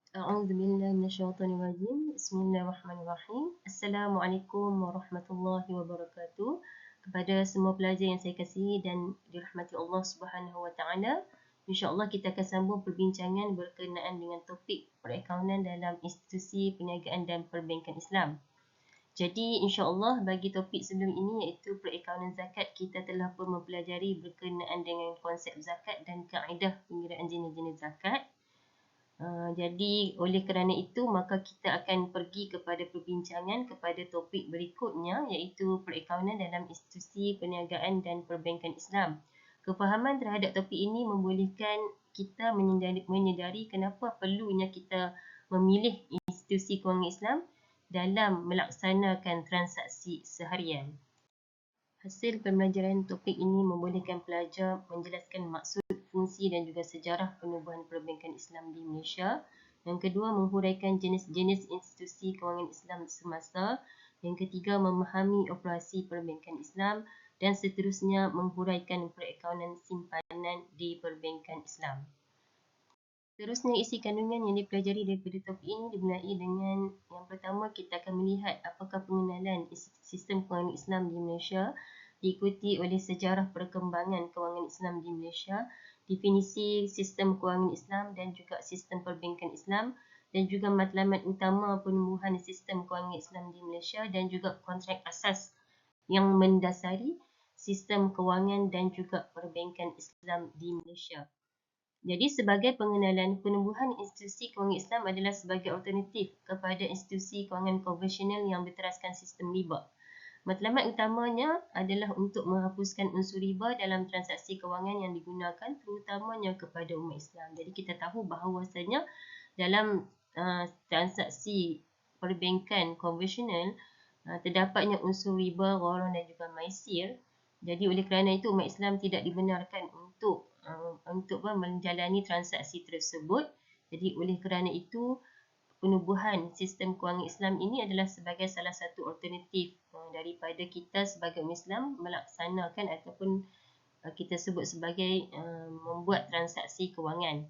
A'udzubillahi minasyaitonirrajim. Bismillahirrahmanirrahim. Assalamualaikum warahmatullahi wabarakatuh. Kepada semua pelajar yang saya kasihi dan dirahmati Allah Subhanahu wa taala, insya-Allah kita akan sambung perbincangan berkenaan dengan topik perakaunan dalam institusi perniagaan dan perbankan Islam. Jadi insya-Allah bagi topik sebelum ini iaitu perakaunan zakat, kita telah pun mempelajari berkenaan dengan konsep zakat dan kaedah pengiraan jenis-jenis zakat. Jadi oleh kerana itu maka kita akan pergi kepada perbincangan kepada topik berikutnya iaitu perakaunan dalam institusi perniagaan dan perbankan Islam. Kefahaman terhadap topik ini membolehkan kita menyedari kenapa perlunya kita memilih institusi kewangan Islam dalam melaksanakan transaksi seharian. Hasil pembelajaran topik ini membolehkan pelajar menjelaskan maksud, fungsi dan juga sejarah penubuhan perbankan Islam di Malaysia. Yang kedua, menghuraikan jenis-jenis institusi kewangan Islam semasa. Yang ketiga, memahami operasi perbankan Islam. Dan seterusnya, menghuraikan perakaunan simpanan di perbankan Islam. Seterusnya, isi kandungan yang dipelajari daripada topik ini dimulai dengan yang pertama, kita akan melihat apakah pengenalan sistem kewangan Islam di Malaysia, diikuti oleh sejarah perkembangan kewangan Islam di Malaysia, definisi sistem kewangan Islam dan juga sistem perbankan Islam, dan juga matlamat utama penumbuhan sistem kewangan Islam di Malaysia dan juga kontrak asas yang mendasari sistem kewangan dan juga perbankan Islam di Malaysia. Jadi sebagai pengenalan, penubuhan institusi kewangan Islam adalah sebagai alternatif kepada institusi kewangan konvensional yang berteraskan sistem riba. Matlamat utamanya adalah untuk menghapuskan unsur riba dalam transaksi kewangan yang digunakan terutamanya kepada umat Islam. Jadi kita tahu bahawasanya dalam transaksi perbankan konvensional terdapatnya unsur riba, gharar dan juga maisir. Jadi oleh kerana itu umat Islam tidak dibenarkan untuk menjalani transaksi tersebut. Jadi oleh kerana itu penubuhan sistem kewangan Islam ini adalah sebagai salah satu alternatif daripada kita sebagai umat Islam melaksanakan ataupun kita sebut sebagai membuat transaksi kewangan.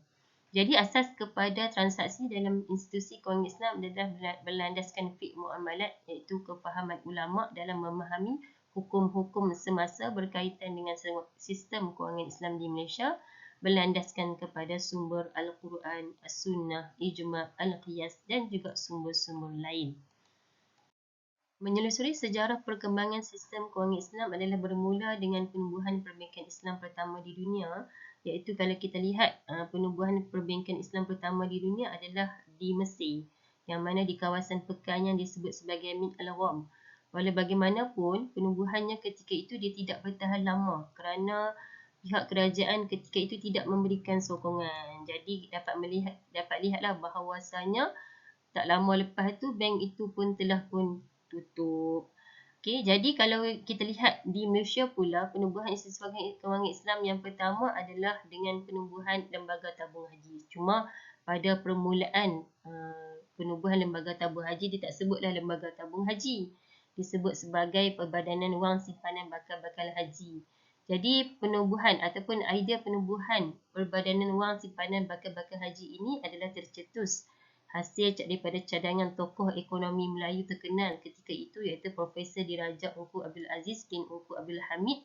Jadi asas kepada transaksi dalam institusi kewangan Islam adalah berlandaskan fiqh muamalat, iaitu kefahaman ulama dalam memahami hukum-hukum semasa berkaitan dengan sistem kewangan Islam di Malaysia, berlandaskan kepada sumber Al-Quran, As-Sunnah, Ijma', Al-Qiyas dan juga sumber-sumber lain. Menelusuri sejarah perkembangan sistem kewangan Islam adalah bermula dengan penubuhan perbankan Islam pertama di dunia, iaitu kalau kita lihat penubuhan perbankan Islam pertama di dunia adalah di Mesir, yang mana di kawasan Pekan yang disebut sebagai Min Al-Gham. Walau bagaimanapun, penubuhannya ketika itu dia tidak bertahan lama kerana pihak kerajaan ketika itu tidak memberikan sokongan. Jadi dapat lihatlah bahawasanya tak lama lepas tu bank itu pun telah pun tutup. Okey, jadi kalau kita lihat di Malaysia pula, penubuhan institusi kewangan Islam yang pertama adalah dengan penubuhan lembaga tabung haji. Cuma pada permulaan penubuhan lembaga tabung haji, dia tak sebutlah lembaga tabung haji. Disebut sebagai Perbadanan Wang Simpanan Bakal Haji. Jadi penubuhan ataupun idea penubuhan Perbadanan Wang Simpanan Bakal Haji ini adalah tercetus hasil daripada cadangan tokoh ekonomi Melayu terkenal ketika itu iaitu Profesor Diraja Ungku Abdul Aziz bin Ungku Abdul Hamid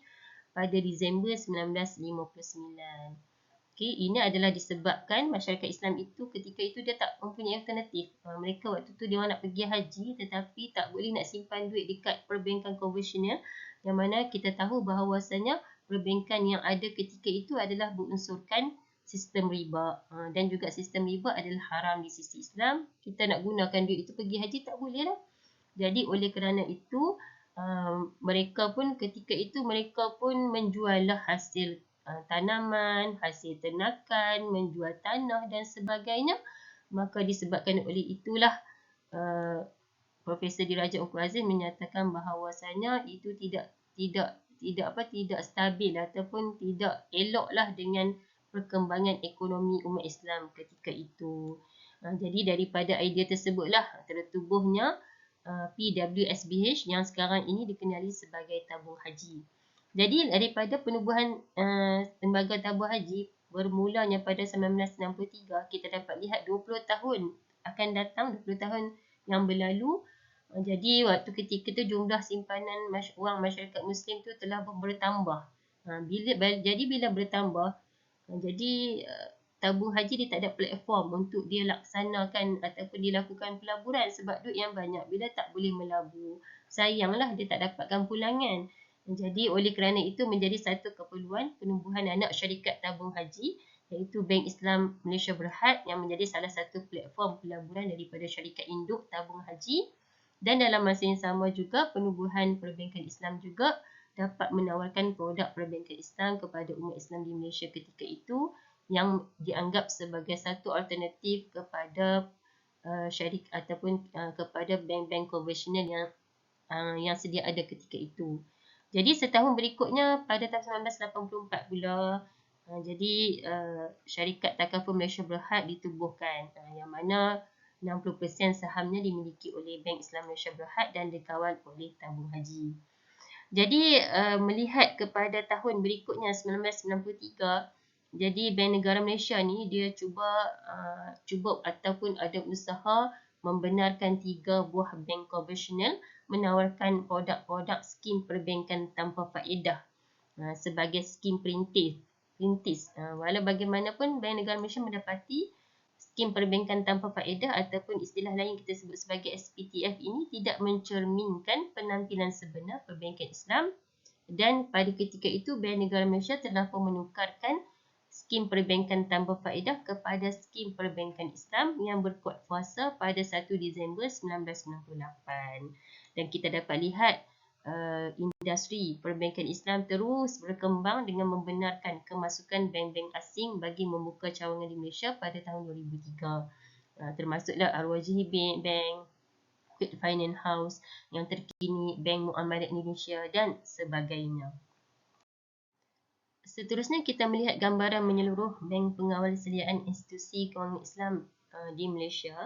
pada Disember 1959. Okey, ini adalah disebabkan masyarakat Islam itu ketika itu dia tak mempunyai alternatif. Mereka waktu tu dia orang nak pergi haji tetapi tak boleh nak simpan duit dekat perbankan konvensional, yang mana kita tahu bahawasanya perbankan yang ada ketika itu adalah berunsurkan sistem riba, dan juga sistem riba adalah haram di sisi Islam. Kita nak gunakan duit itu pergi haji tak boleh lah. Jadi oleh kerana itu mereka pun ketika itu mereka pun menjual lah hasil tanaman, hasil ternakan, menjual tanah dan sebagainya. Maka disebabkan oleh itulah Profesor Diraja Ungku Aziz menyatakan bahawasanya itu tidak stabil ataupun tidak eloklah dengan perkembangan ekonomi umat Islam ketika itu. Jadi daripada idea tersebutlah tertubuhnya PWSBH yang sekarang ini dikenali sebagai tabung haji. Jadi daripada penubuhan lembaga tabung haji bermulanya pada 1963, kita dapat lihat 20 tahun akan datang, 20 tahun yang berlalu. Jadi waktu ketika tu jumlah simpanan wang masyarakat Muslim tu telah bertambah. Bila bertambah, jadi tabung haji dia tak ada platform untuk dia laksanakan ataupun dilakukan pelaburan sebab duit yang banyak. Bila tak boleh melabur, sayanglah dia tak dapatkan pulangan. Jadi oleh kerana itu menjadi satu keperluan penubuhan anak syarikat tabung haji, iaitu Bank Islam Malaysia Berhad yang menjadi salah satu platform pelaburan daripada syarikat induk tabung haji. Dan dalam masa yang sama juga penubuhan perbankan Islam juga dapat menawarkan produk perbankan Islam kepada umat Islam di Malaysia ketika itu yang dianggap sebagai satu alternatif kepada syarikat ataupun kepada bank-bank konvensional yang sedia ada ketika itu. Jadi setahun berikutnya pada tahun 1984 pula, jadi syarikat Takaful Malaysia Berhad ditubuhkan, yang mana 60% sahamnya dimiliki oleh Bank Islam Malaysia Berhad dan dikawal oleh tabung haji. Jadi melihat kepada tahun berikutnya 1993, jadi Bank Negara Malaysia ni dia cuba ataupun ada usaha membenarkan 3 buah bank konvensional menawarkan produk-produk skim perbankan tanpa faedah sebagai skim perintis. Walau bagaimanapun Bank Negara Malaysia mendapati skim perbankan tanpa faedah ataupun istilah lain kita sebut sebagai SPTF ini tidak mencerminkan penampilan sebenar perbankan Islam, dan pada ketika itu Bank Negara Malaysia telah pun menukarkan skim perbankan tanpa faedah kepada skim perbankan Islam yang berkuat kuasa pada 1 Disember 1998. Dan kita dapat lihat industri perbankan Islam terus berkembang dengan membenarkan kemasukan bank-bank asing bagi membuka cawangan di Malaysia pada tahun 2003. Termasuklah Al-Wajhi Bank, Quick Finance House yang terkini, Bank Muamalat Indonesia dan sebagainya. Seterusnya kita melihat gambaran menyeluruh bank pengawal sediaan institusi kewangan Islam di Malaysia.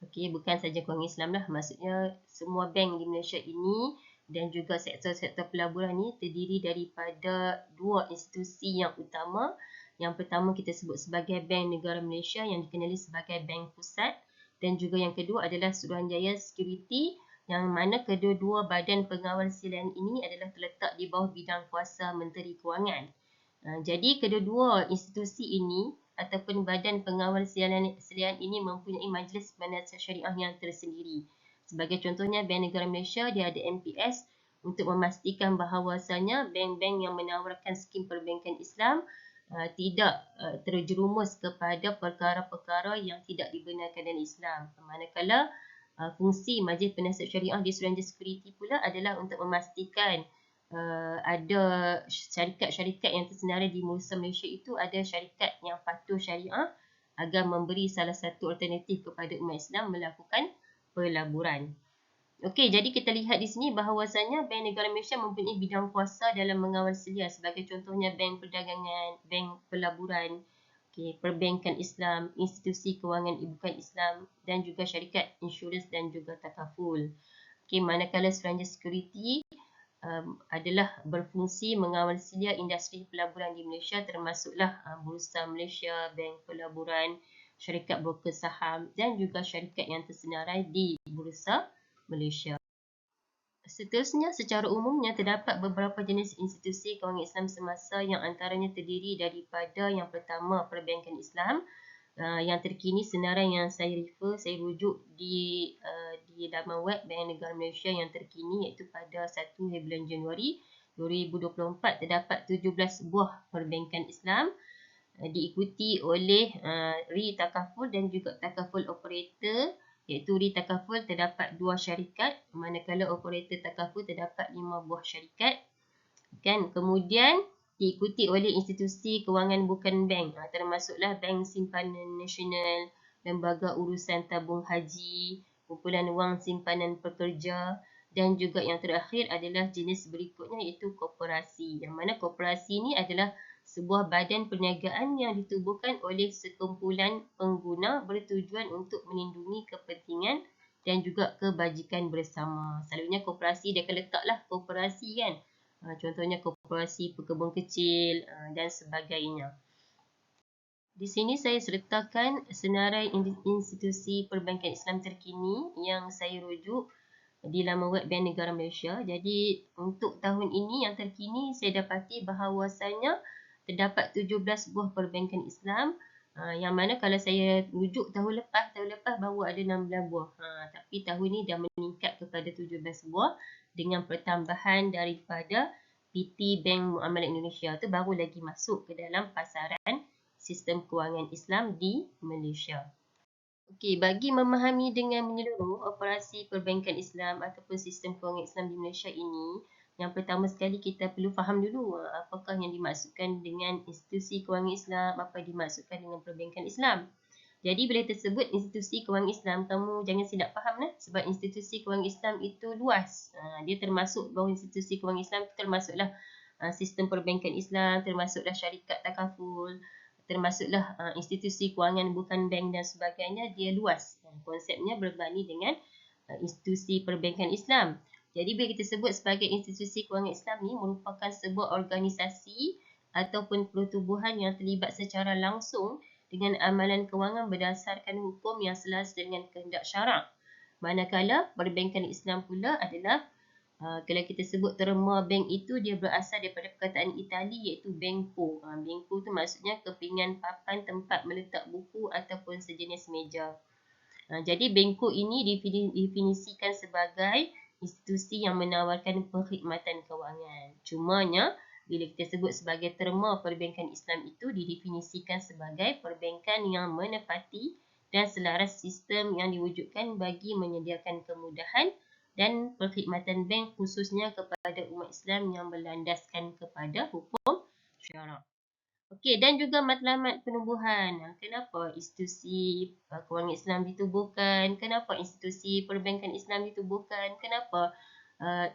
Okey, bukan saja kewangan Islam lah, maksudnya semua bank di Malaysia ini dan juga sektor-sektor pelaburan ini terdiri daripada 2 institusi yang utama. Yang pertama kita sebut sebagai Bank Negara Malaysia yang dikenali sebagai Bank Pusat, dan juga yang kedua adalah Suruhanjaya Security, yang mana kedua-dua badan pengawal sediaan ini adalah terletak di bawah bidang kuasa Menteri Kewangan. Jadi kedua-dua institusi ini ataupun badan pengawal sediaan ini mempunyai majlis penasihat syariah yang tersendiri. Sebagai contohnya Bank Negara Malaysia dia ada MPS untuk memastikan bahawasanya bank-bank yang menawarkan skim perbankan Islam tidak terjerumus kepada perkara-perkara yang tidak dibenarkan dalam Islam. Manakala fungsi majlis penasihat syariah di Suruhanjaya Security pula adalah untuk memastikan ada syarikat-syarikat yang tersenarai di Bursa Malaysia itu ada syarikat yang patuh syariah agar memberi salah satu alternatif kepada umat Islam melakukan pelaburan. Okey, jadi kita lihat di sini bahawasanya Bank Negara Malaysia mempunyai bidang kuasa dalam mengawal selia, sebagai contohnya bank perdagangan, bank pelaburan, perbankan Islam, institusi kewangan bukan Islam dan juga syarikat insurans dan juga takaful. Manakala Suruhanjaya Security adalah berfungsi mengawal selia industri pelaburan di Malaysia, termasuklah Bursa Malaysia, bank pelaburan, syarikat broker saham dan juga syarikat yang tersenarai di Bursa Malaysia. Seterusnya, secara umumnya terdapat beberapa jenis institusi kewangan Islam semasa yang antaranya terdiri daripada yang pertama perbankan Islam yang terkini senarai yang saya rujuk di laman web Bank Negara Malaysia yang terkini, iaitu pada 1 bulan Januari 2024 terdapat 17 buah perbankan Islam diikuti oleh RI Takaful dan juga Takaful Operator, iaitu RI Takaful terdapat 2 syarikat manakala Operator Takaful terdapat 5 buah syarikat. Kemudian diikuti oleh institusi kewangan bukan bank, termasuklah Bank Simpanan Nasional, Lembaga Urusan Tabung Haji, Kumpulan Wang Simpanan Pekerja, dan juga yang terakhir adalah jenis berikutnya iaitu koperasi, yang mana koperasi ini adalah sebuah badan perniagaan yang ditubuhkan oleh sekumpulan pengguna bertujuan untuk melindungi kepentingan dan juga kebajikan bersama. Selalunya koperasi dia akan letaklah koperasi kan. Contohnya koperasi pekebun kecil dan sebagainya. Di sini saya sertakan senarai institusi perbankan Islam terkini yang saya rujuk di laman web Bank Negara Malaysia. Jadi untuk tahun ini yang terkini saya dapati bahawasanya terdapat 17 buah perbankan Islam, yang mana kalau saya rujuk tahun lepas baru ada 16 buah. Tapi tahun ini dah meningkat kepada 17 buah dengan pertambahan daripada PT Bank Muamalat Indonesia tu baru lagi masuk ke dalam pasaran sistem kewangan Islam di Malaysia. Okey, bagi memahami dengan menyeluruh operasi perbankan Islam ataupun sistem kewangan Islam di Malaysia ini, yang pertama sekali kita perlu faham dulu apakah yang dimaksudkan dengan institusi kewangan Islam, apa yang dimaksudkan dengan perbankan Islam. Jadi bila tersebut institusi kewangan Islam, kamu jangan silap faham sebab institusi kewangan Islam itu luas. Dia termasuk bahawa institusi kewangan Islam itu termasuklah sistem perbankan Islam, termasuklah syarikat takaful, termasuklah institusi kewangan bukan bank dan sebagainya. Dia luas. Konsepnya berbanding dengan institusi perbankan Islam. Jadi bila kita sebut sebagai institusi kewangan Islam ni merupakan sebuah organisasi ataupun pertubuhan yang terlibat secara langsung dengan amalan kewangan berdasarkan hukum yang selaras dengan kehendak syarak. Manakala perbankan Islam pula adalah kalau kita sebut terma bank itu dia berasal daripada perkataan Itali iaitu banco. Banco tu maksudnya kepingan papan tempat meletak buku ataupun sejenis meja. Jadi banco ini definisikan sebagai institusi yang menawarkan perkhidmatan kewangan. Cumanya bila kita sebut sebagai terma perbankan Islam itu didefinisikan sebagai perbankan yang menepati dan selaras sistem yang diwujudkan bagi menyediakan kemudahan dan perkhidmatan bank khususnya kepada umat Islam yang berlandaskan kepada hukum syarak. Okey, dan juga matlamat penubuhan. Kenapa institusi kewangan Islam ditubuhkan? Kenapa institusi perbankan Islam ditubuhkan? Kenapa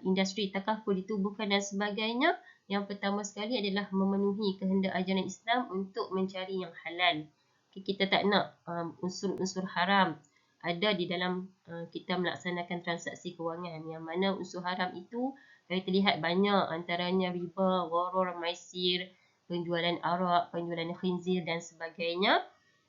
industri takaful ditubuhkan dan sebagainya? Yang pertama sekali adalah memenuhi kehendak ajaran Islam untuk mencari yang halal. Kita tak nak unsur-unsur haram ada di dalam kita melaksanakan transaksi kewangan, yang mana unsur haram itu terlihat banyak, antaranya riba, gharar, maisir, penjualan arak, penjualan khinzir dan sebagainya.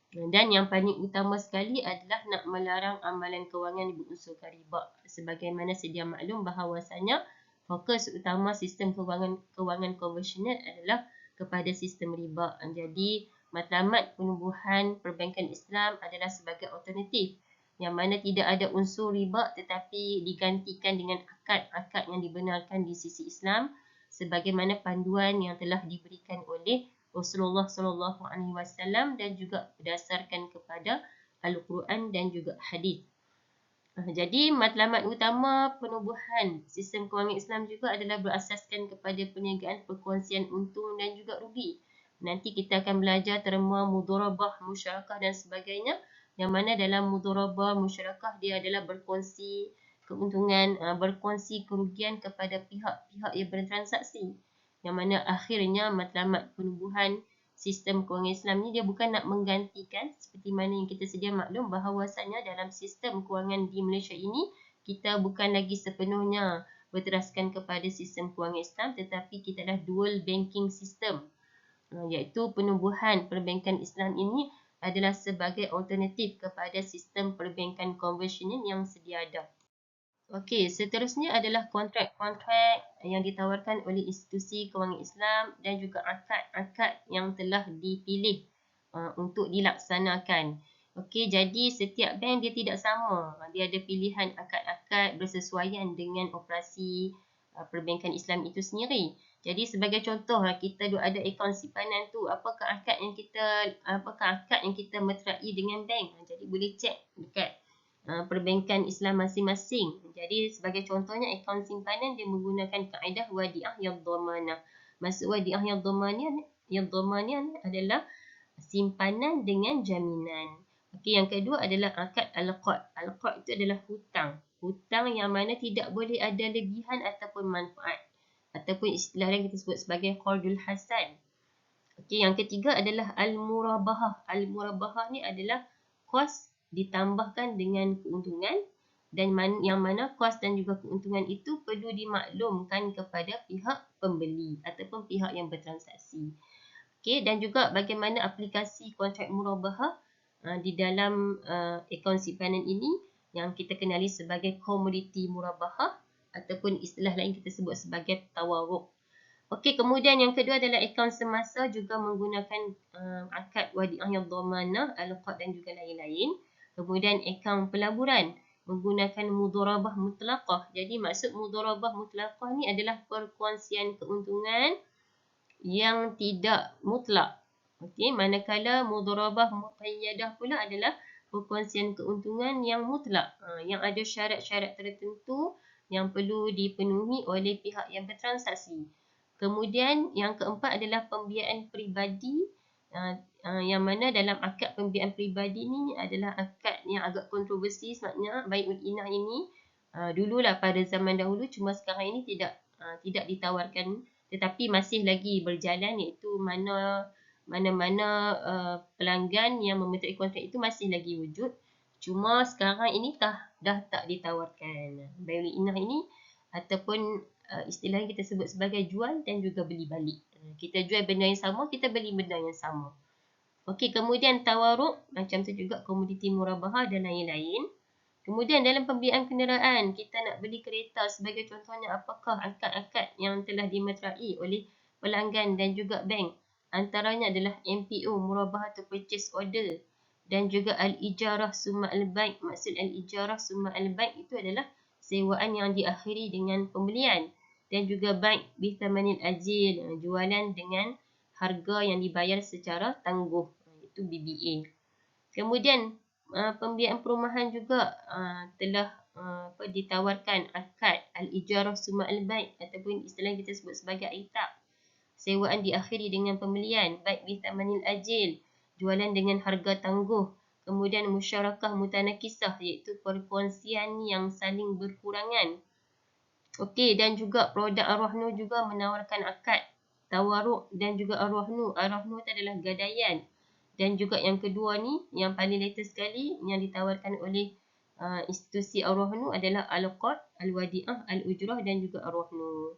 Dan yang paling utama sekali adalah nak melarang amalan kewangan berunsurkan riba. Sebagaimana sedia maklum bahawasanya fokus utama sistem kewangan konvensional adalah kepada sistem riba. Jadi matlamat penubuhan perbankan Islam adalah sebagai alternatif yang mana tidak ada unsur riba tetapi digantikan dengan akad-akad yang dibenarkan di sisi Islam sebagaimana panduan yang telah diberikan oleh Rasulullah SAW dan juga berdasarkan kepada Al-Quran dan juga hadis. Jadi matlamat utama penubuhan sistem kewangan Islam juga adalah berasaskan kepada perniagaan perkongsian untung dan juga rugi. Nanti kita akan belajar terma mudharabah, musyarakah dan sebagainya, yang mana dalam mudharabah musyarakah dia adalah berkongsi keuntungan, berkongsi kerugian kepada pihak-pihak yang bertransaksi. Yang mana akhirnya matlamat penubuhan sistem kewangan Islam ni dia bukan nak menggantikan, seperti mana yang kita sedia maklum bahawasanya dalam sistem kewangan di Malaysia ini kita bukan lagi sepenuhnya berteraskan kepada sistem kewangan Islam, tetapi kita adalah dual banking system, iaitu penubuhan perbankan Islam ini adalah sebagai alternatif kepada sistem perbankan konvensional yang sedia ada. Okey, seterusnya adalah kontrak-kontrak yang ditawarkan oleh institusi kewangan Islam dan juga akad-akad yang telah dipilih untuk dilaksanakan. Okey, jadi setiap bank dia tidak sama. Dia ada pilihan akad-akad bersesuaian dengan operasi perbankan Islam itu sendiri. Jadi sebagai contoh kita ada akaun simpanan tu, apakah akad yang kita meterai dengan bank. Jadi boleh cek dekat perbankan Islam masing-masing. Jadi sebagai contohnya akaun simpanan dia menggunakan kaedah wadiah yang dhamanah. Maksud wadiah yang dhamanah adalah simpanan dengan jaminan. Okey, yang kedua adalah akad al-qad. Al-qad itu adalah hutang. Hutang yang mana tidak boleh ada lebihan ataupun manfaat. Ataupun istilah yang kita sebut sebagai qardul hasan. Okey, yang ketiga adalah al-murabahah. Al-murabahah ni adalah kos ditambahkan dengan keuntungan, dan yang mana kos dan juga keuntungan itu perlu dimaklumkan kepada pihak pembeli ataupun pihak yang bertransaksi. Okey, dan juga bagaimana aplikasi kontrak murabahah di dalam akaun simpanan ini yang kita kenali sebagai komoditi murabahah ataupun istilah lain kita sebut sebagai tawaruk. Okey, kemudian yang kedua adalah akaun semasa juga menggunakan akad wadiah yang dhamanah, al-qad dan juga lain-lain. Kemudian akaun pelaburan menggunakan mudharabah mutlaqah. Jadi maksud mudharabah mutlaqah ni adalah perkongsian keuntungan yang tidak mutlak. Okey, manakala mudharabah muqayyadah pula adalah perkongsian keuntungan yang mutlak, yang ada syarat-syarat tertentu yang perlu dipenuhi oleh pihak yang bertransaksi. Kemudian yang keempat adalah pembiayaan peribadi, yang mana dalam akad pembiayaan peribadi ni adalah akad yang agak kontroversi sebabnya Bai'ul Inah ini dululah pada zaman dahulu, cuma sekarang ini tidak ditawarkan tetapi masih lagi berjalan, iaitu mana-mana pelanggan yang memerlukan kontrak itu masih lagi wujud. Cuma sekarang ini dah tak ditawarkan Bai'ul Inah ini, ataupun istilahnya kita sebut sebagai jual dan juga beli balik. Kita jual benda yang sama, kita beli benda yang sama. Okey, kemudian tawaruk macam tu juga, komoditi murabahah dan lain-lain. Kemudian dalam pembiayaan kenderaan, kita nak beli kereta sebagai contohnya, apakah akad-akad yang telah dimeterai oleh pelanggan dan juga bank? Antaranya adalah MPO, murabahah atau purchase order, dan juga al-ijarah summa al-bai'. Maksud al-ijarah summa al-bai' itu adalah sewaan yang diakhiri dengan pembelian, dan juga bai' bi thamanin ajil, jualan dengan harga yang dibayar secara tangguh, itu BBA. Kemudian pembiayaan perumahan juga telah ditawarkan akad al-ijarah summa al-bai' ataupun istilah kita sebut sebagai aitab. Sewaan diakhiri dengan pembelian, baik bi thamanil ajil, jualan dengan harga tangguh. Kemudian musyarakah mutanakisah, iaitu perkongsian yang saling berkurangan. Okey, dan juga produk Ar-Rahnu juga menawarkan akad tawaruk dan juga Ar-Rahnu. Ar-Rahnu itu adalah gadaian. Dan juga yang kedua ni, yang paling latest sekali yang ditawarkan oleh institusi Ar-Rahnu adalah Al-Qad, Al-Wadi'ah, Al-Ujrah dan juga Ar-Rahnu.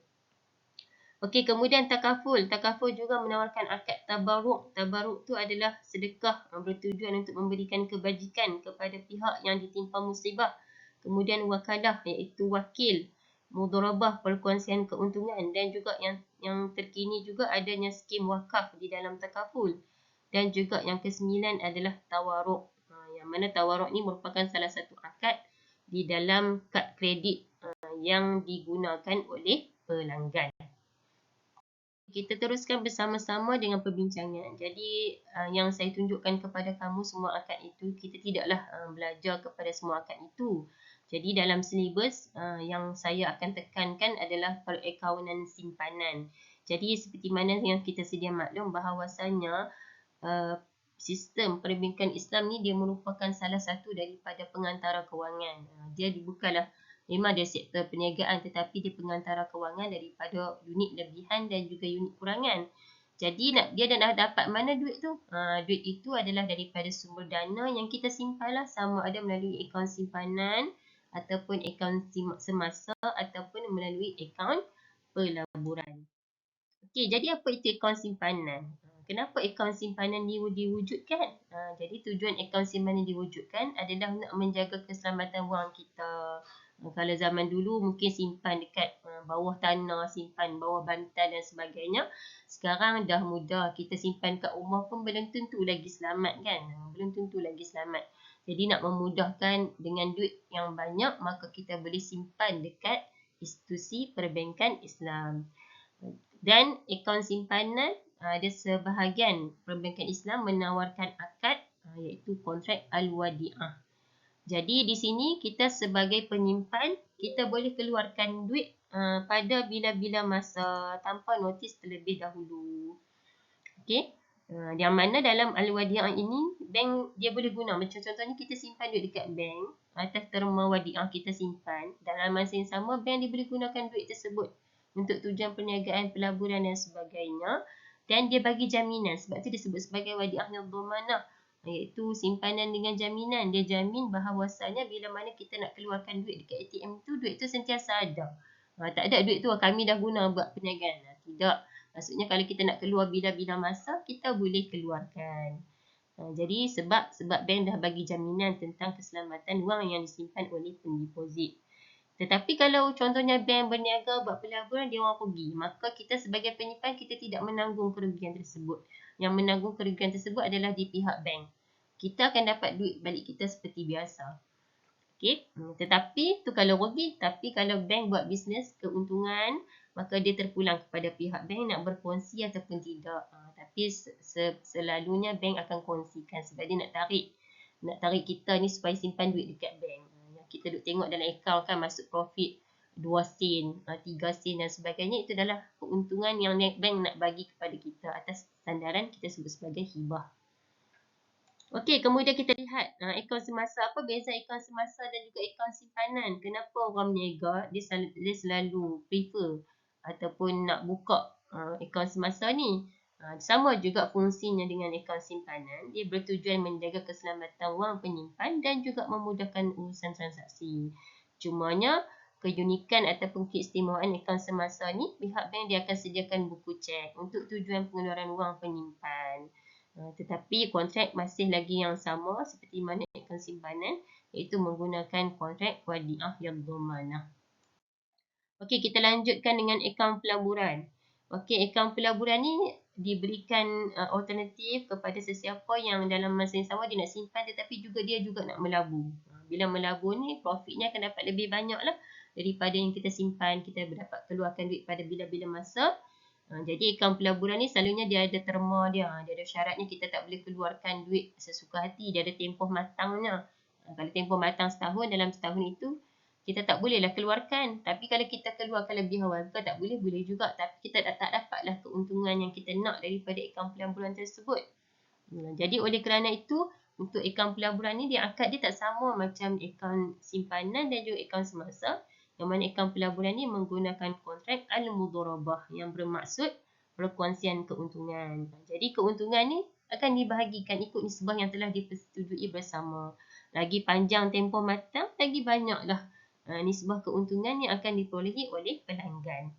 Okey, kemudian takaful. Takaful juga menawarkan akad tabaruk. Tabaruk tu adalah sedekah bertujuan untuk memberikan kebajikan kepada pihak yang ditimpa musibah. Kemudian wakalah, iaitu wakil. Mudharabah, perkongsian keuntungan, dan juga yang terkini juga adanya skim wakaf di dalam takaful. Dan juga yang kesembilan adalah tawaruk. Yang mana tawaruk ni merupakan salah satu akad di dalam kad kredit yang digunakan oleh pelanggan. Kita teruskan bersama-sama dengan perbincangan. Jadi yang saya tunjukkan kepada kamu semua akad itu, kita tidaklah belajar kepada semua akad itu. Jadi dalam silibus yang saya akan tekankan adalah perakaunan simpanan. Jadi seperti mana yang kita sedia maklum bahawasanya sistem perbankan Islam ni dia merupakan salah satu daripada pengantara kewangan. Dia bukanlah memang dia sektor perniagaan, tetapi dia pengantara kewangan daripada unit lebihan dan juga unit kurangan. Jadi dia dah dapat mana duit tu? Duit itu adalah daripada sumber dana yang kita simpanlah, sama ada melalui akaun simpanan ataupun akaun semasa ataupun melalui akaun pelaburan. Okey, jadi apa itu akaun simpanan? Kenapa akaun simpanan diwujudkan? Jadi tujuan akaun simpanan diwujudkan adalah untuk menjaga keselamatan wang kita. Kalau zaman dulu mungkin simpan dekat bawah tanah, simpan bawah bantal dan sebagainya. Sekarang dah mudah, kita simpan kat rumah pun belum tentu lagi selamat kan? Belum tentu lagi selamat. Jadi nak memudahkan dengan duit yang banyak, maka kita boleh simpan dekat institusi perbankan Islam. Dan akaun simpanan, ada sebahagian perbankan Islam menawarkan akad iaitu kontrak al-wadi'ah. Jadi di sini kita sebagai penyimpan, kita boleh keluarkan duit pada bila-bila masa tanpa notis terlebih dahulu. Okey. Yang mana dalam al-wadi'ah ini, bank dia boleh guna. Macam contohnya kita simpan duit dekat bank, atas terma wadi'ah kita simpan. Dalam masa yang sama, bank dia boleh gunakan duit tersebut untuk tujuan perniagaan, pelaburan dan sebagainya. Dan dia bagi jaminan, sebab tu disebut sebagai wadi'ah yang dhamanah, iaitu simpanan dengan jaminan. Dia jamin bahawasanya bila mana kita nak keluarkan duit dekat ATM tu, duit tu sentiasa ada. Tak ada duit tu kami dah guna buat perniagaan. Tidak. Maksudnya kalau kita nak keluar bila-bila masa, kita boleh keluarkan. Jadi sebab bank dah bagi jaminan tentang keselamatan wang yang disimpan oleh pendeposit. Tetapi kalau contohnya bank berniaga buat pelaburan, dia orang pergi, maka kita sebagai penyimpan, kita tidak menanggung kerugian tersebut. Yang menanggung kerugian tersebut adalah di pihak bank. Kita akan dapat duit balik kita seperti biasa. Okay? Tetapi tu kalau rugi. Tapi kalau bank buat bisnes keuntungan, maka dia terpulang kepada pihak bank nak berkongsi ataupun tidak. Tapi selalunya bank akan kongsikan sebab dia nak tarik kita ni supaya simpan duit dekat bank. Kita duk tengok dalam akaun kan masuk profit 2 sen, 3 sen dan sebagainya. Itu adalah keuntungan yang bank nak bagi kepada kita atas sandaran kita sebut sebagai hibah. Okey, kemudian kita lihat akaun semasa. Apa beza akaun semasa dan juga akaun simpanan? Kenapa orang berniaga dia selalu prefer ataupun nak buka akaun semasa ni? Sama juga fungsinya dengan akaun simpanan. Dia bertujuan menjaga keselamatan wang penyimpan dan juga memudahkan urusan transaksi. Cumanya, keunikan ataupun keistimewaan akaun semasa ni, pihak bank dia akan sediakan buku cek untuk tujuan pengeluaran wang penyimpan. Tetapi kontrak masih lagi yang sama seperti mana akaun simpanan, iaitu menggunakan kontrak wadiah yang dhamanah. Okey, kita lanjutkan dengan akaun pelaburan. Okey, akaun pelaburan ni diberikan alternatif kepada sesiapa yang dalam masa yang sama dia nak simpan tetapi juga dia juga nak melabur. Bila melabur ni profitnya akan dapat lebih banyak lah daripada yang kita simpan. Kita dapat keluarkan duit pada bila-bila masa. Jadi akaun pelaburan ni selalunya dia ada terma dia. Dia ada syaratnya kita tak boleh keluarkan duit sesuka hati. Dia ada tempoh matangnya. Kalau tempoh matang setahun, dalam setahun itu kita tak bolehlah keluarkan. Tapi kalau kita keluarkan lebih awal, kita tak boleh juga. Tapi kita tak dapatlah keuntungan yang kita nak daripada akaun pelaburan tersebut. Jadi oleh kerana itu, untuk akaun pelaburan ni dia akad dia tak sama macam akaun simpanan dan juga akaun semasa. Yang mana akaun pelaburan ni menggunakan kontrak al-mudharabah yang bermaksud perkongsian keuntungan. Jadi keuntungan ni akan dibahagikan ikut nisbah yang telah dipersetujui bersama. Lagi panjang tempoh matang, lagi banyaklah nisbah keuntungan yang akan diperolehi oleh pelanggan.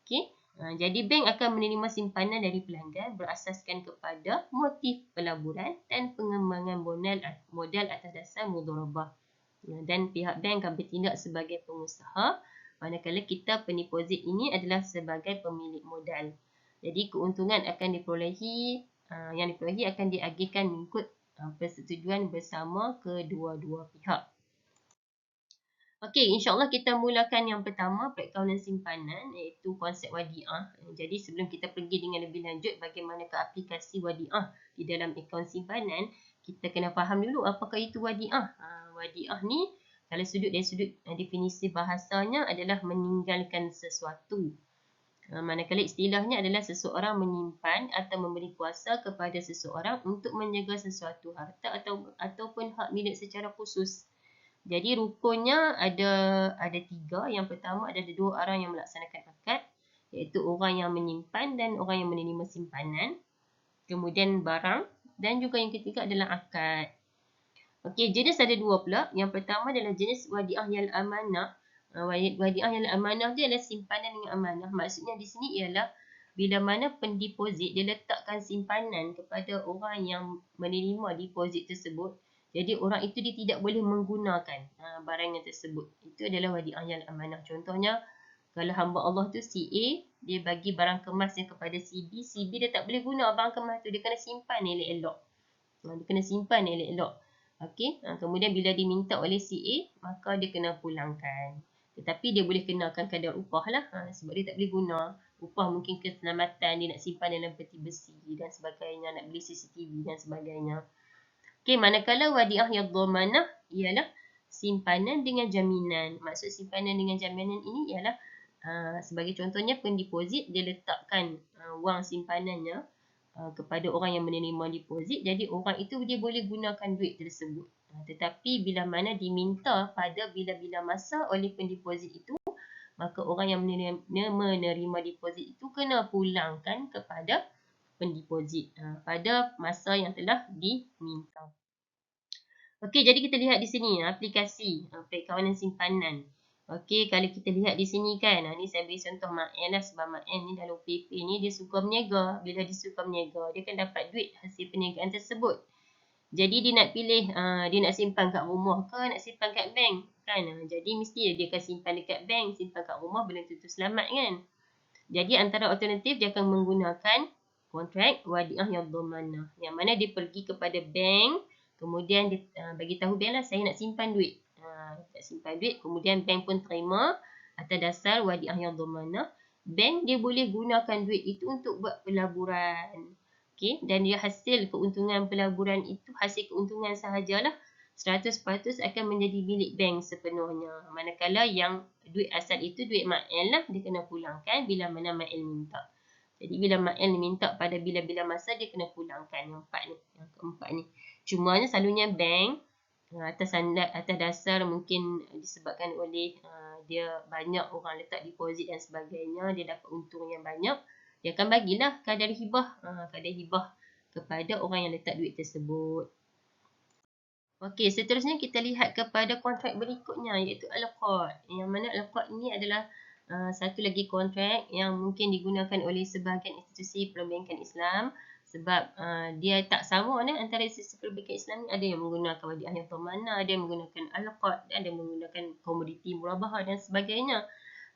Okey. Jadi bank akan menerima simpanan dari pelanggan berasaskan kepada motif pelaburan dan pengembangan modal atas dasar mudharabah. Dan pihak bank akan bertindak sebagai pengusaha manakala kita pendeposit ini adalah sebagai pemilik modal. Jadi keuntungan akan diperolehi akan diagihkan mengikut persetujuan bersama kedua-dua pihak. Okey, insyaAllah kita mulakan yang pertama, perakaunan simpanan, iaitu konsep wadiah. Jadi sebelum kita pergi dengan lebih lanjut bagaimanakah aplikasi wadiah di dalam akaun simpanan, kita kena faham dulu apakah itu wadiah. Wadiah ni, kalau dari sudut definisi bahasanya adalah meninggalkan sesuatu. Manakala istilahnya adalah seseorang menyimpan atau memberi kuasa kepada seseorang untuk menjaga sesuatu harta ataupun hak milik secara khusus. Jadi rukunnya ada 3. Yang pertama ada 2 orang yang melaksanakan akad, iaitu orang yang menyimpan dan orang yang menerima simpanan. Kemudian barang dan juga yang ketiga adalah akad. Okey, jenis ada 2 pula. Yang pertama adalah jenis wadiah yang amanah. Wadiah yang amanah dia adalah simpanan dengan amanah. Maksudnya di sini ialah bila mana pendeposit dia letakkan simpanan kepada orang yang menerima deposit tersebut. Jadi orang itu dia tidak boleh menggunakan barang yang tersebut. Itu adalah wadiah yang amanah. Contohnya, kalau hamba Allah tu si A, dia bagi barang kemasnya kepada si B. Si B dia tak boleh guna barang kemas tu. Dia kena simpan elok-elok. Dia kena simpan elok-elok. Okey, kemudian bila diminta oleh si A, maka dia kena pulangkan. Tetapi dia boleh kenakan kadar upah lah. Sebab dia tak boleh guna. Upah mungkin keselamatan, dia nak simpan dalam peti besi dan sebagainya. Nak beli CCTV dan sebagainya. Okey, manakala wadiah yang dhamanah ialah simpanan dengan jaminan. Maksud simpanan dengan jaminan ini ialah sebagai contohnya pendeposit dia letakkan wang simpanannya kepada orang yang menerima deposit. Jadi orang itu dia boleh gunakan duit tersebut. Tetapi bila mana diminta pada bila-bila masa oleh pendeposit itu, maka orang yang menerima deposit itu kena pulangkan kepada pendeposit pada masa yang telah diminta. Okey, jadi kita lihat di sini aplikasi perkawanan simpanan. Okey, kalau kita lihat di sini kan, ni saya beri contoh Mak N lah, sebab Mak N ni dalam OPP ni dia suka berniaga. Bila dia suka berniaga, dia kan dapat duit hasil perniagaan tersebut. Jadi dia nak pilih, dia nak simpan kat rumah ke nak simpan kat bank kan. Jadi mesti dia akan simpan dekat bank, simpan kat rumah belum tentu selamat kan. Jadi antara alternatif dia akan menggunakan kontrak wadiah yang dhamanah. Yang mana dia pergi kepada bank, kemudian dia bagi tahu bank lah saya nak simpan duit. Nak simpan duit, kemudian bank pun terima atas dasar wadiah yang dhamanah. Bank dia boleh gunakan duit itu untuk buat pelaburan. Okey, dan dia hasil keuntungan pelaburan itu hasil keuntungan sahajalah 100% akan menjadi milik bank sepenuhnya. Manakala yang duit asal itu duit Mak El lah, dia kena pulangkan bila mana Mak El minta. Jadi bila Mak El minta pada bila-bila masa dia kena pulangkan yang keempat ni. Cumanya selalunya bank atas dasar mungkin disebabkan oleh dia banyak orang letak deposit dan sebagainya, dia dapat untung yang banyak, dia akan bagilah kadar hibah kepada orang yang letak duit tersebut. Okey, seterusnya kita lihat kepada kontrak berikutnya iaitu al-qard. Yang mana al-qard ini adalah satu lagi kontrak yang mungkin digunakan oleh sebahagian institusi perbankan Islam sebab dia tak sama antara institusi perbankan Islam ni, ada yang menggunakan wadiah yang dhamanah, ada yang menggunakan al-qard, ada yang menggunakan komoditi murabahah dan sebagainya.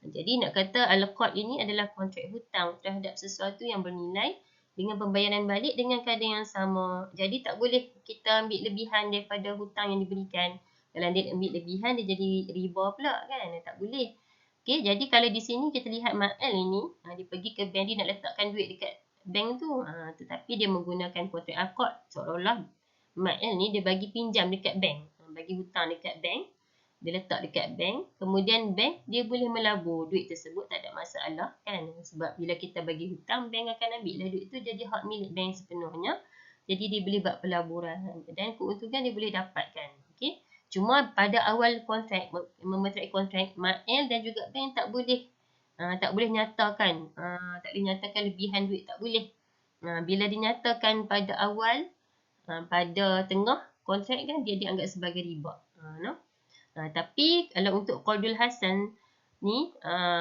Jadi nak kata al-qard ini adalah kontrak hutang terhadap sesuatu yang bernilai dengan pembayaran balik dengan kadar yang sama. Jadi tak boleh kita ambil lebihan daripada hutang yang diberikan. Kalau dia ambil lebihan, dia jadi riba pula kan. Tak boleh. Okey, jadi kalau di sini kita lihat Mak El ini, dia pergi ke bank, dia nak letakkan duit dekat bank tu. Tetapi dia menggunakan kontrak akad. Seolah-olah Mak El ni dia bagi pinjam dekat bank. Bagi hutang dekat bank. Dia letak dekat bank, kemudian bank dia boleh melabur duit tersebut, tak ada masalah kan. Sebab bila kita bagi hutang, bank akan ambil lah duit tu jadi hak milik bank sepenuhnya. Jadi dia boleh buat pelaburan dan keuntungan dia boleh dapatkan. Okey. Cuma pada awal kontrak, memeterai kontrak, Mak El dan juga bank tak boleh nyatakan lebihan duit, tak boleh. Bila dinyatakan pada awal, pada tengah kontrak kan, dia dianggap sebagai riba. Tapi kalau untuk Qardul Hasan ni,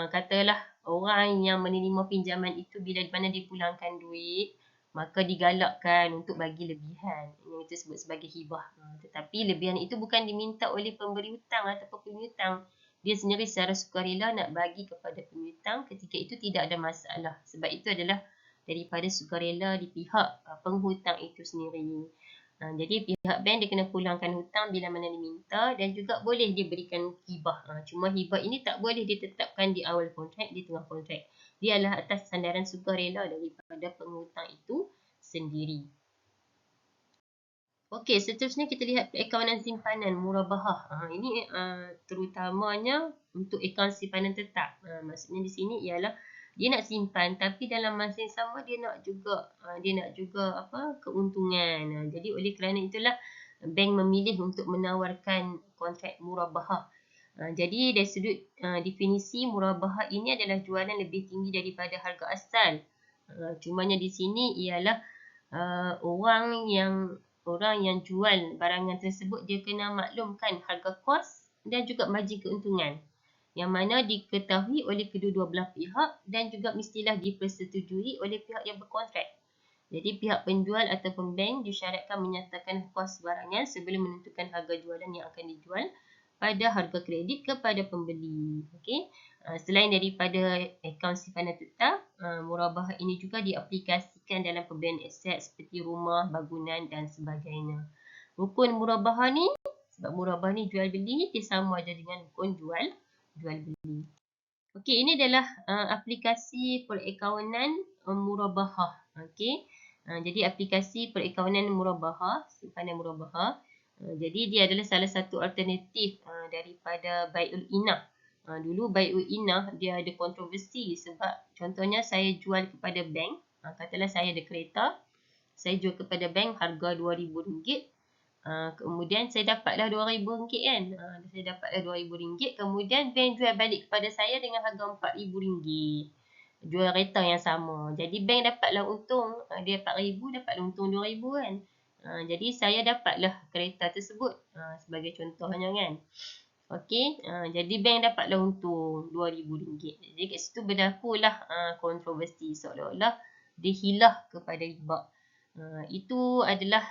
katalah orang yang menerima pinjaman itu bila mana dipulangkan duit, maka digalakkan untuk bagi lebihan. Yang itu disebut sebagai hibah. Tetapi lebihan itu bukan diminta oleh pemberi hutang ataupun penghutang. Dia sendiri secara sukarela nak bagi kepada penghutang, ketika itu tidak ada masalah. Sebab itu adalah daripada sukarela di pihak penghutang itu sendiri. Jadi pihak bank dia kena pulangkan hutang bila mana diminta dan juga boleh diberikan hibah. Cuma hibah ini tak boleh ditetapkan di awal kontrak, di tengah kontrak. Dia adalah atas sandaran sukarela daripada penghutang itu sendiri. Okey, seterusnya kita lihat akaun simpanan murabahah. Ini terutamanya untuk akaun simpanan tetap. Maksudnya di sini ialah dia nak simpan tapi dalam masa yang sama dia nak juga keuntungan. Jadi oleh kerana itulah bank memilih untuk menawarkan kontrak murabahah. Jadi dari sudut definisi murabahah ini adalah jualan lebih tinggi daripada harga asal. Cumanya di sini ialah orang yang jual barangan tersebut dia kena maklumkan harga kos dan juga margin keuntungan yang mana diketahui oleh kedua-dua belah pihak dan juga mestilah dipersetujui oleh pihak yang berkontrak. Jadi pihak penjual ataupun bank disyaratkan menyatakan kos barangan sebelum menentukan harga jualan yang akan dijual pada harga kredit kepada pembeli. Okey. Selain daripada akaun simpanan tetap, murabahah ini juga diaplikasikan dalam pembelian aset seperti rumah, bangunan dan sebagainya. Rukun murabahah ni, sebab murabahah ni jual beli, dia sama aja dengan rukun jual beli. Okey, ini adalah aplikasi perakaunan murabahah. Okey. Jadi aplikasi perakaunan murabahah, simpanan murabahah. Jadi dia adalah salah satu alternatif daripada Bai'ul Inah. Dulu Bai'ul Inah dia ada kontroversi sebab contohnya saya jual kepada bank, katalah saya ada kereta, saya jual kepada bank harga RM2,000. Kemudian saya dapatlah RM2,000 kan. Saya dapatlah RM2,000. Kemudian bank jual balik kepada saya dengan harga RM4,000. Jual kereta yang sama. Jadi bank dapatlah untung. Dia RM4,000 dapatlah untung RM2,000 kan. Jadi saya dapatlah kereta tersebut. Sebagai contohnya kan. Okey, jadi bank dapatlah untung RM2,000. Jadi kat situ berlakulah kontroversi seolah-olah dia hilah kepada riba. Itu adalah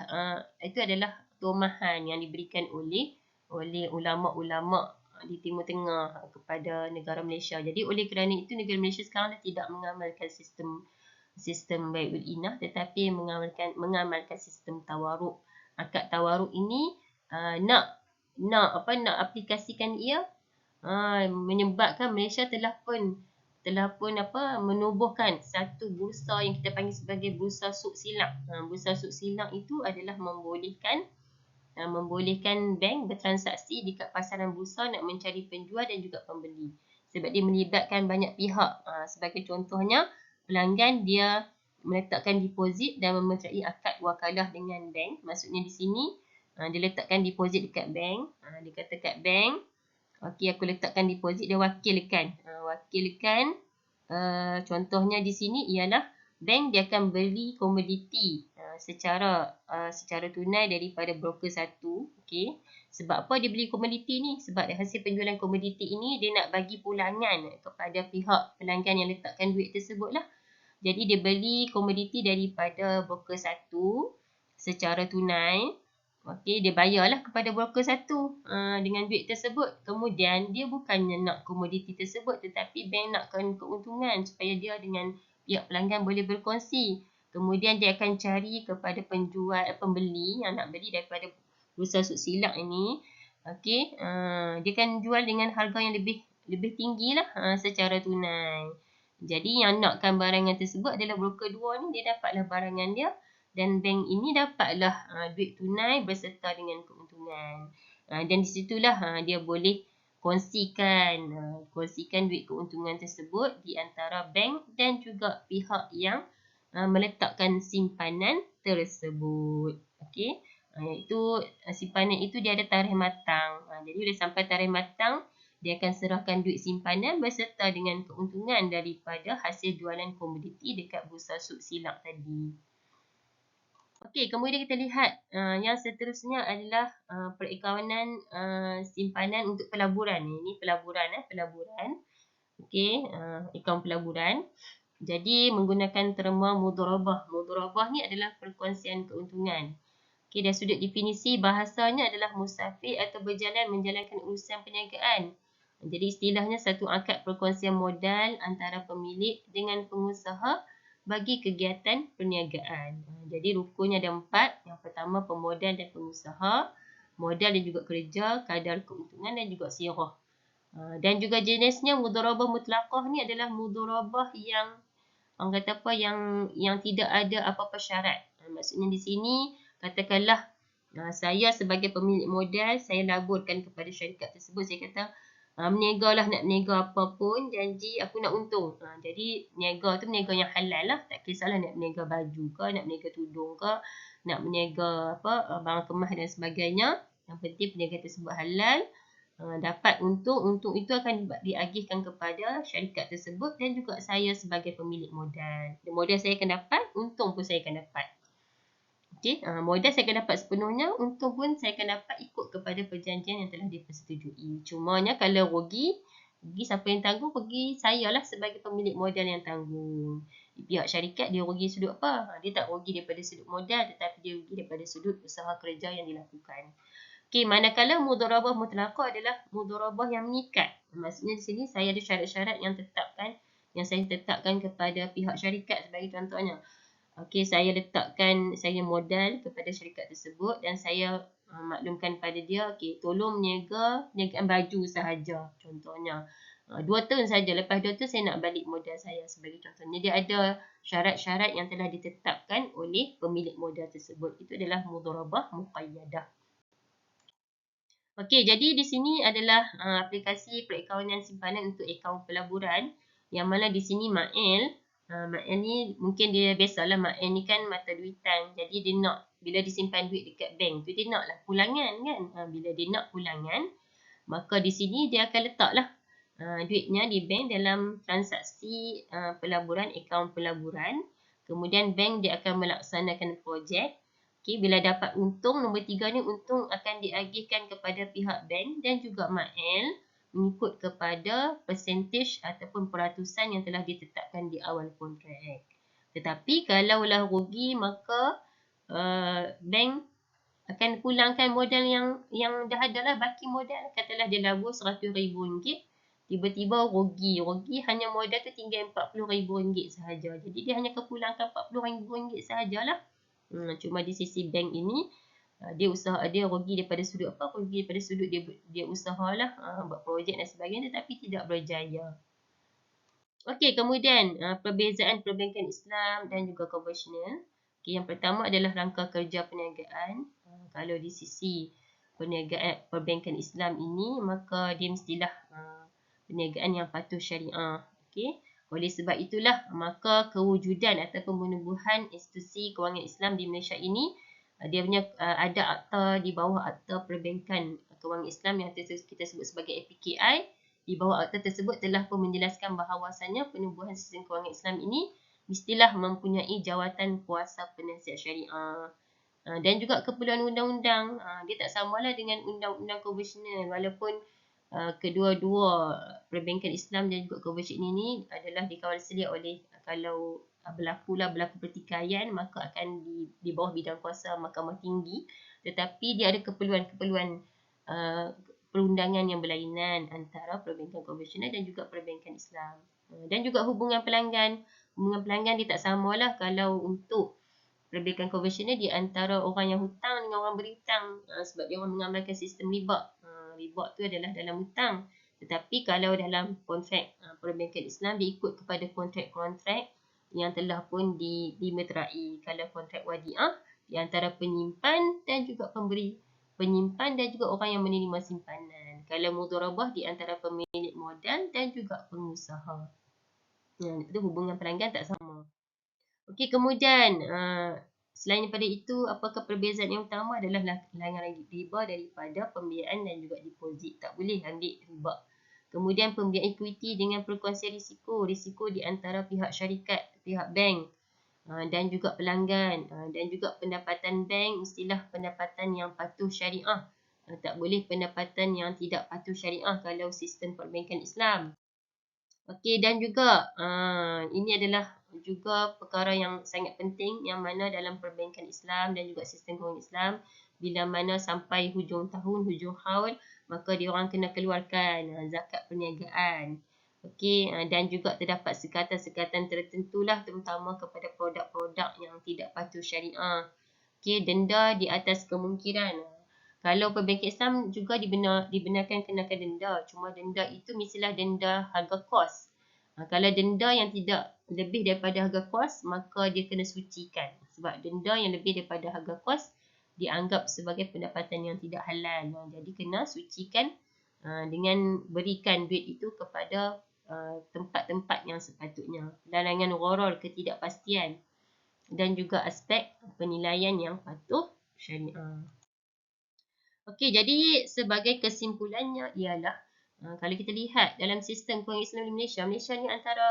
tomahan yang diberikan oleh ulama-ulama di Timur Tengah kepada negara Malaysia. Jadi oleh kerana itu negara Malaysia sekarang dah tidak mengamalkan sistem bai'ul inah, tetapi mengamalkan sistem tawaruk. Akad tawaruk ini nak aplikasikan ia, menyebabkan Malaysia telah pun menubuhkan satu bursa yang kita panggil sebagai bursa suk silang. Bursa suk silang itu adalah membolehkan bank bertransaksi dekat pasaran bursa nak mencari penjual dan juga pembeli. Sebab dia melibatkan banyak pihak. Sebagai contohnya, pelanggan dia meletakkan deposit dan memercayai akad wakalah dengan bank. Maksudnya di sini, dia letakkan deposit dekat bank. Dia kata kat bank, okey, aku letakkan deposit, dia wakilkan. Contohnya di sini ialah bank dia akan beli komoditi secara tunai daripada broker satu. Okey. Sebab apa dia beli komoditi ni? Sebab hasil penjualan komoditi ini dia nak bagi pulangan kepada pihak pelanggan yang letakkan duit tersebut lah. Jadi dia beli komoditi daripada broker satu secara tunai. Okey, dia bayarlah kepada broker satu dengan duit tersebut. Kemudian dia bukannya nak komoditi tersebut, tetapi bank nakkan keuntungan supaya dia dengan pihak pelanggan boleh berkongsi. Kemudian dia akan cari kepada pembeli yang nak beli daripada bursa suk silang ini. Okey, dia akan jual dengan harga yang lebih tinggilah secara tunai. Jadi yang nakkan barangan tersebut adalah broker dua ni, dia dapatlah barangan dia. Dan bank ini dapatlah duit tunai berserta dengan keuntungan. Dan di situlah dia boleh kongsikan duit keuntungan tersebut di antara bank dan juga pihak yang meletakkan simpanan tersebut. Okey. Iaitu simpanan itu dia ada tarikh matang. Jadi bila sampai tarikh matang, dia akan serahkan duit simpanan berserta dengan keuntungan daripada hasil jualan komoditi dekat bursa suk silang tadi. Okey, kemudian kita lihat yang seterusnya adalah perakawanan simpanan untuk pelaburan. Ini pelaburan. Okey, akaun pelaburan. Jadi menggunakan terma mudharabah. Mudharabah ni adalah perkongsian keuntungan. Okey, dari sudut definisi bahasanya adalah musafir atau berjalan menjalankan urusan perniagaan. Jadi istilahnya satu akad perkongsian modal antara pemilik dengan pengusaha bagi kegiatan perniagaan. Jadi rukunnya ada 4. Yang pertama pemodal dan pengusaha, modal dan juga kerja, kadar keuntungan dan juga sirah. Dan juga jenisnya mudharabah mutlaqah ni adalah mudharabah yang orang kata apa yang tidak ada apa-apa syarat. Maksudnya di sini katakanlah saya sebagai pemilik modal, saya laburkan kepada syarikat tersebut, saya kata nak meniaga apapun, janji aku nak untung. Jadi niaga tu niaga yang halal lah. Tak kisahlah nak meniaga baju ke, nak meniaga tudung ke, nak meniaga barang kemas dan sebagainya. Yang penting perniagaan tersebut halal. Dapat untung itu akan diagihkan kepada syarikat tersebut dan juga saya sebagai pemilik modal. Modal saya akan dapat, untung pun saya akan dapat. Okey, modal saya akan dapat sepenuhnya, untung pun saya akan dapat ikut kepada perjanjian yang telah dipersetujui. Cumanya kalau rugi siapa yang tanggung? Rugi saya lah sebagai pemilik modal yang tanggung. Pihak syarikat dia rugi sudut apa? Dia tak rugi daripada sudut modal, tetapi dia rugi daripada sudut usaha kerja yang dilakukan. Okey, manakala mudharabah mutlaqah adalah mudharabah yang mengikat. Maksudnya di sini saya ada syarat-syarat yang saya tetapkan kepada pihak syarikat sebagai contohnya. Okey, saya modal kepada syarikat tersebut dan saya maklumkan pada dia, okey, tolong niagaan baju sahaja contohnya. 2 tahun saja, lepas 2 tahun saya nak balik modal saya sebagai contohnya. Dia ada syarat-syarat yang telah ditetapkan oleh pemilik modal tersebut. Itu adalah mudharabah muqayyadah. Okey, jadi di sini adalah aplikasi perakawanan simpanan untuk akaun pelaburan, yang mana di sini Mail ni mungkin dia biasalah, Mail ni kan mata duitan. Jadi dia nak bila disimpan duit dekat bank tu, dia naklah pulangan kan. Bila dia nak pulangan, maka di sini dia akan letaklah duitnya di bank dalam transaksi pelaburan, akaun pelaburan. Kemudian bank dia akan melaksanakan projek. Okey, bila dapat untung, nombor 3 ni untung akan diagihkan kepada pihak bank dan juga MAL mengikut kepada percentage ataupun peratusan yang telah ditetapkan di awal kontrak. Tetapi kalaulah rugi, maka bank akan pulangkan modal yang dah ada lah, baki modal. Katalah dia labur RM100,000, tiba-tiba rugi hanya modal tu tinggal RM40,000 sahaja. Jadi dia hanya kepulangkan RM40,000 sahajalah. Cuma di sisi bank ini dia rugi daripada sudut apa? Rugi daripada sudut dia usahalah buat projek dan sebagainya, tetapi tidak berjaya. Okey, kemudian perbezaan perbankan Islam dan juga konvensional. Okay, yang pertama adalah rangka kerja perniagaan. Kalau di sisi perniagaan perbankan Islam ini, maka dia mestilah perniagaan yang patuh syariah. Okay. Oleh sebab itulah, maka kewujudan ataupun penubuhan institusi kewangan Islam di Malaysia ini, dia punya ada akta di bawah akta perbankan kewangan Islam yang kita sebut sebagai APKI. Di bawah akta tersebut telah pun menjelaskan bahawasanya penubuhan sistem kewangan Islam ini mestilah mempunyai jawatan kuasa penasihat syariah. Dan juga keperluan undang-undang. Dia tak samalah dengan undang-undang konvensional, walaupun kedua-dua perbankan Islam dan juga konvensional ini adalah dikawal selia oleh, kalau berlaku pertikaian, maka akan di bawah bidang kuasa Mahkamah Tinggi. Tetapi dia ada keperluan perundangan yang berlainan antara perbankan konvensional dan juga perbankan Islam. Dan juga hubungan pelanggan. Hubungan pelanggan dia tak samalah kalau untuk perbankan konvensional di antara orang yang hutang dengan orang berhutang, sebab dia orang mengamalkan sistem riba. Riba tu adalah dalam hutang. Tetapi kalau dalam kontrak perbankan Islam, dia ikut kepada kontrak-kontrak yang telah pun dimeterai. Kalau kontrak wadiah di antara penyimpan dan juga pemberi, penyimpan dan juga orang yang menerima simpanan. Kalau mudharabah di antara pemilik modal dan juga pengusaha. Itu hubungan pelanggan tak sama. Okey, kemudian selain daripada itu, apakah perbezaan yang utama adalah larangan riba daripada pembiayaan dan juga deposit. Tak boleh ambil riba. Kemudian pembiayaan equity dengan perkongsian risiko di antara pihak syarikat, pihak bank dan juga pelanggan, dan juga pendapatan bank mestilah pendapatan yang patuh syariah. Tak boleh pendapatan yang tidak patuh syariah kalau sistem perbankan Islam. Okey, dan juga ini adalah juga perkara yang sangat penting, yang mana dalam perbankan Islam dan juga sistem kewangan Islam, bila mana sampai hujung tahun, hujung haul, maka diorang kena keluarkan zakat perniagaan. Okey, dan juga terdapat sekatan-sekatan tertentulah, terutama kepada produk-produk yang tidak patuh syariah. Okey, denda di atas kemungkinan. Kalau perbankan Islam juga dibenarkan kenakan denda, cuma denda itu mestilah denda harga kos. Kalau denda yang tidak lebih daripada harga kos, maka dia kena sucikan. Sebab denda yang lebih daripada harga kos dianggap sebagai pendapatan yang tidak halal. Jadi kena sucikan dengan berikan duit itu kepada tempat-tempat yang sepatutnya. Larangan gharar, ketidakpastian, dan juga aspek penilaian yang patuh syariah. Okey, jadi sebagai kesimpulannya ialah kalau kita lihat dalam sistem kewangan Islam di Malaysia, Malaysia ni antara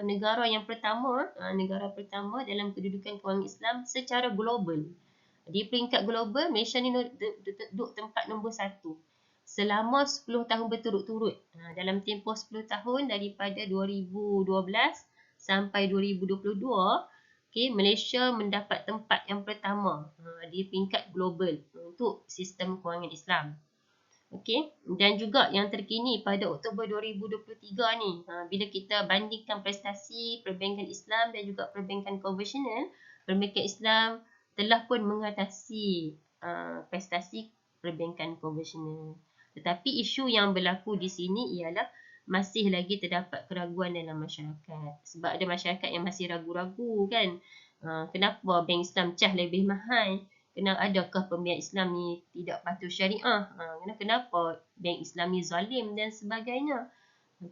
negara pertama dalam kedudukan kewangan Islam secara global. Di peringkat global, Malaysia ni duduk tempat nombor 1 selama 10 tahun berturut-turut. Dalam tempoh 10 tahun daripada 2012 sampai 2022, okay, Malaysia mendapat tempat yang pertama di peringkat global untuk sistem kewangan Islam. Okay. Dan juga yang terkini pada Oktober 2023 ni, bila kita bandingkan prestasi perbankan Islam dan juga perbankan konvensional, perbankan Islam telah pun mengatasi prestasi perbankan konvensional. Tetapi isu yang berlaku di sini ialah masih lagi terdapat keraguan dalam masyarakat. Sebab ada masyarakat yang masih ragu-ragu kan. Kenapa bank Islam cah lebih mahal? Adakah pembiayaan Islam ni tidak patuh syariah? Kenapa bank Islam ni zalim dan sebagainya?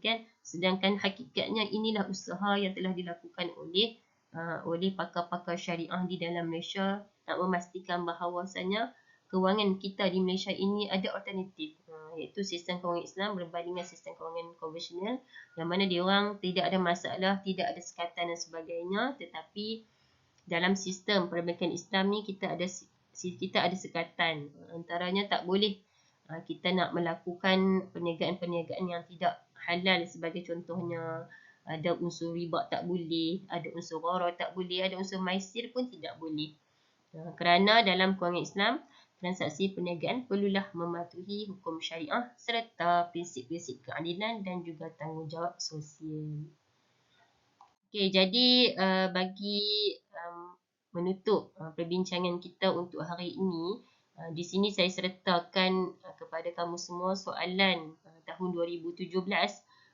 Kan? Sedangkan hakikatnya inilah usaha yang telah dilakukan oleh pakar-pakar syariah di dalam Malaysia nak memastikan bahawasanya kewangan kita di Malaysia ini ada alternatif, iaitu sistem kewangan Islam berbanding dengan sistem kewangan konvensional, yang mana diorang tidak ada masalah, tidak ada sekatan dan sebagainya, tetapi dalam sistem perbankan Islam ni kita ada sekatan. Antaranya tak boleh kita nak melakukan perniagaan-perniagaan yang tidak halal, sebagai contohnya ada unsur riba tak boleh, ada unsur gharar tak boleh, ada unsur maisir pun tidak boleh. Kerana dalam kewangan Islam, transaksi perniagaan perlulah mematuhi hukum syariah serta prinsip-prinsip keadilan dan juga tanggungjawab sosial. Okey, jadi bagi menutup perbincangan kita untuk hari ini, di sini saya sertakan kepada kamu semua soalan tahun 2017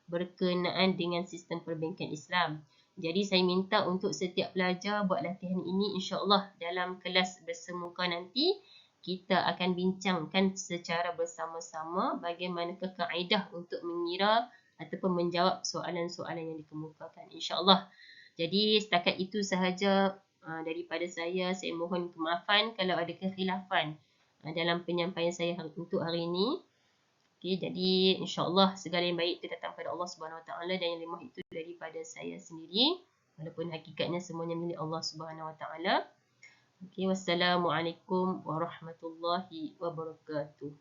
berkenaan dengan sistem perbankan Islam. Jadi saya minta untuk setiap pelajar buat latihan ini, insya-Allah dalam kelas bersemuka nanti kita akan bincangkan secara bersama-sama bagaimanakah kaedah untuk mengira ataupun menjawab soalan-soalan yang dikemukakan, insya-Allah. Jadi setakat itu sahaja daripada saya. Saya mohon kemaafan kalau ada kekhilafan dalam penyampaian saya untuk hari ini. Okey, jadi insya-Allah segala yang baik itu datang pada Allah Subhanahu Wa Taala dan yang lemah itu daripada saya sendiri. Walaupun hakikatnya semuanya milik Allah Subhanahu Wa Taala. Okey, wassalamualaikum warahmatullahi wabarakatuh.